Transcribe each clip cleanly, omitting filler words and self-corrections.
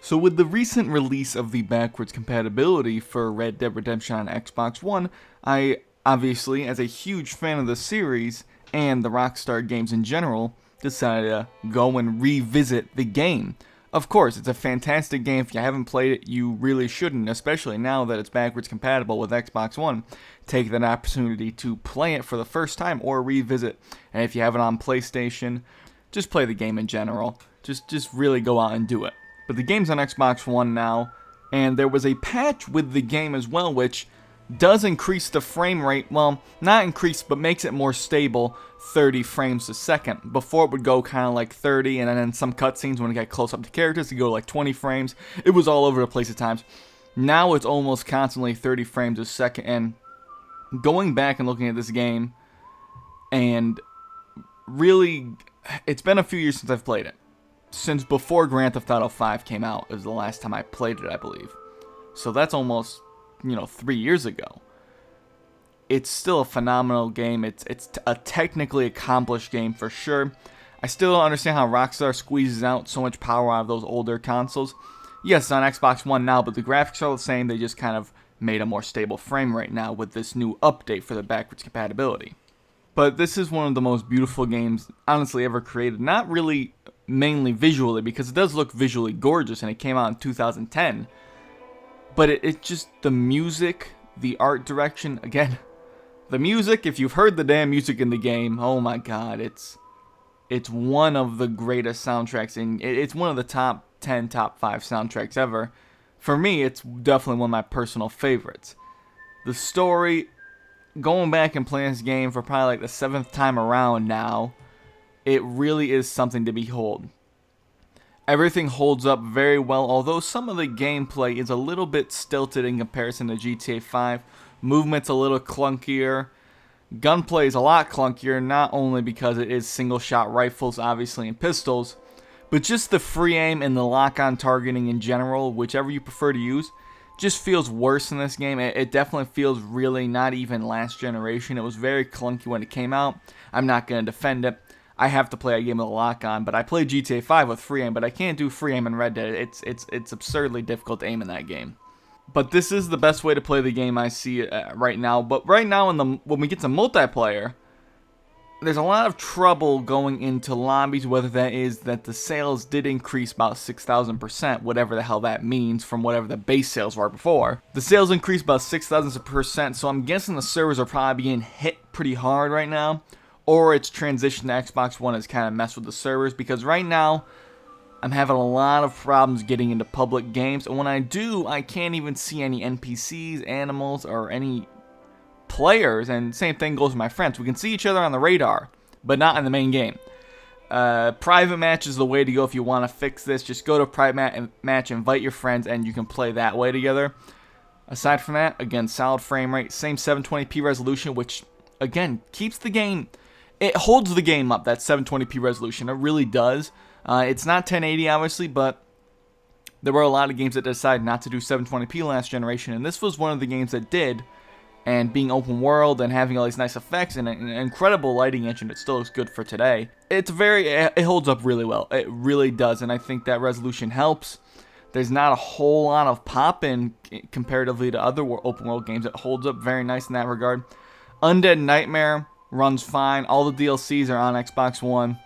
So with the recent release of the backwards compatibility for Red Dead Redemption on Xbox One, I obviously, as a huge fan of the series and the Rockstar games in general, decided to go and revisit the game. Of course, it's a fantastic game. If you haven't played it, you really shouldn't, especially now that it's backwards compatible with Xbox One. Take that opportunity to play it for the first time or revisit. And if you have it on PlayStation, just play the game in general. Just really go out and do it. But the game's on Xbox One now, and there was a patch with the game as well, which does increase the frame rate. Well, not increase, but makes it more stable, 30 frames a second. Before it would go kind of like 30, and then in some cutscenes when it got close up to characters, it would go like 20 frames. It was all over the place at times. Now it's almost constantly 30 frames a second, and going back and looking at this game, and really, it's been a few years since I've played it. Since before Grand Theft Auto 5 came out is the last time I played it, I believe. So that's almost, 3 years ago. It's still a phenomenal game. It's a technically accomplished game for sure. I still don't understand how Rockstar squeezes out so much power out of those older consoles. Yes, it's on Xbox One now, but the graphics are the same. They just kind of made a more stable frame rate now with this new update for the backwards compatibility. But this is one of the most beautiful games, honestly, ever created. Not really mainly visually, because it does look visually gorgeous, and it came out in 2010. But it just, the music, the art direction, again, the music, if you've heard the damn music in the game, oh my god, it's one of the greatest soundtracks, and it's one of the top 10, top 5 soundtracks ever. For me, it's definitely one of my personal favorites. The story, going back and playing this game for probably like the 7th time around now, it really is something to behold. Everything holds up very well, although some of the gameplay is a little bit stilted in comparison to GTA 5. Movement's a little clunkier. Gunplay is a lot clunkier, not only because it is single-shot rifles, obviously, and pistols, but just the free aim and the lock-on targeting in general, whichever you prefer to use, just feels worse in this game. It definitely feels really not even last generation. It was very clunky when it came out. I'm not going to defend it. I have to play a game with a lock-on, but I play GTA 5 with free aim, but I can't do free aim in Red Dead. It's absurdly difficult to aim in that game. But this is the best way to play the game I see right now. But right now, when we get to multiplayer, there's a lot of trouble going into lobbies, whether that is that the sales did increase about 6,000%, whatever the hell that means from whatever the base sales were before. The sales increased about 6,000%, so I'm guessing the servers are probably being hit pretty hard right now. Or its transition to Xbox One has kind of messed with the servers, because right now, I'm having a lot of problems getting into public games, and when I do, I can't even see any NPCs, animals, or any players, and same thing goes with my friends. We can see each other on the radar, but not in the main game. Private match is the way to go if you want to fix this. Just go to private match, invite your friends, and you can play that way together. Aside from that, again, solid frame rate, same 720p resolution, which, again, keeps the game... It holds the game up, that 720p resolution. It really does. It's not 1080, obviously, but there were a lot of games that decided not to do 720p last generation, and this was one of the games that did. And being open world and having all these nice effects and an incredible lighting engine, it still looks good for today. It holds up really well. It really does, and I think that resolution helps. There's not a whole lot of pop-in comparatively to other open world games. It holds up very nice in that regard. Undead Nightmare runs fine. All the DLCs are on Xbox One.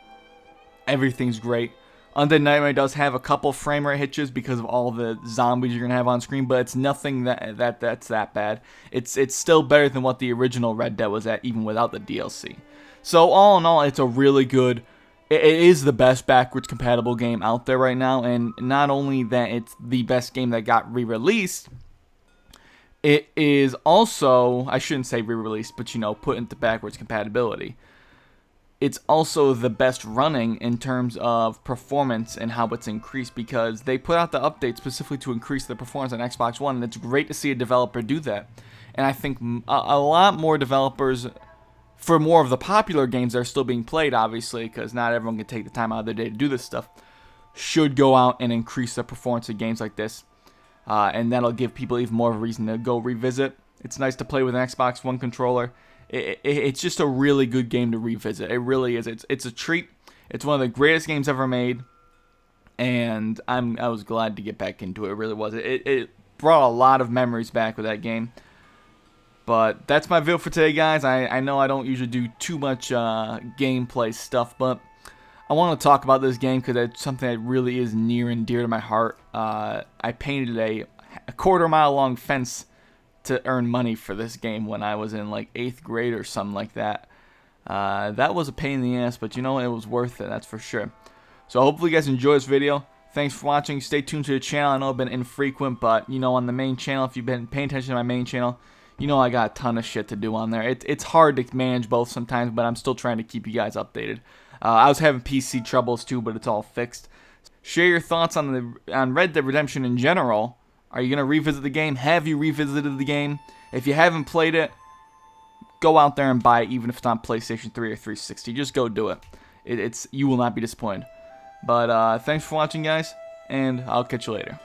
Everything's great. Undead Nightmare does have a couple frame rate hitches because of all the zombies you're gonna have on screen, but it's nothing that's that bad. It's still better than what the original Red Dead was at, even without the DLC. So all in all, it's a really good. It is the best backwards compatible game out there right now, and not only that, it's the best game that got re-released. It is also, I shouldn't say re-released, but put into backwards compatibility. It's also the best running in terms of performance and how it's increased, because they put out the update specifically to increase the performance on Xbox One, and it's great to see a developer do that. And I think a lot more developers, for more of the popular games that are still being played, obviously, because not everyone can take the time out of their day to do this stuff, should go out and increase the performance of games like this. And that'll give people even more of a reason to go revisit. It's nice to play with an Xbox One controller. It's just a really good game to revisit. It really is. It's a treat. It's one of the greatest games ever made. and I was glad to get back into it. It really was. It brought a lot of memories back with that game. But that's my video for today, guys. I know I don't usually do too much gameplay stuff, but I want to talk about this game because it's something that really is near and dear to my heart. I painted a quarter-mile long fence to earn money for this game when I was in like 8th grade or something like that. That was a pain in the ass, but you know, it was worth it, that's for sure. So hopefully you guys enjoy this video. Thanks for watching. Stay tuned to the channel. I know I've been infrequent, but you know, on the main channel, if you've been paying attention to my main channel, you know I got a ton of shit to do on there. It's hard to manage both sometimes, but I'm still trying to keep you guys updated. I was having PC troubles too, but it's all fixed. Share your thoughts on Red Dead Redemption in general. Are you going to revisit the game? Have you revisited the game? If you haven't played it, go out there and buy it, even if it's on PlayStation 3 or 360. Just go do it. You will not be disappointed. But thanks for watching, guys, and I'll catch you later.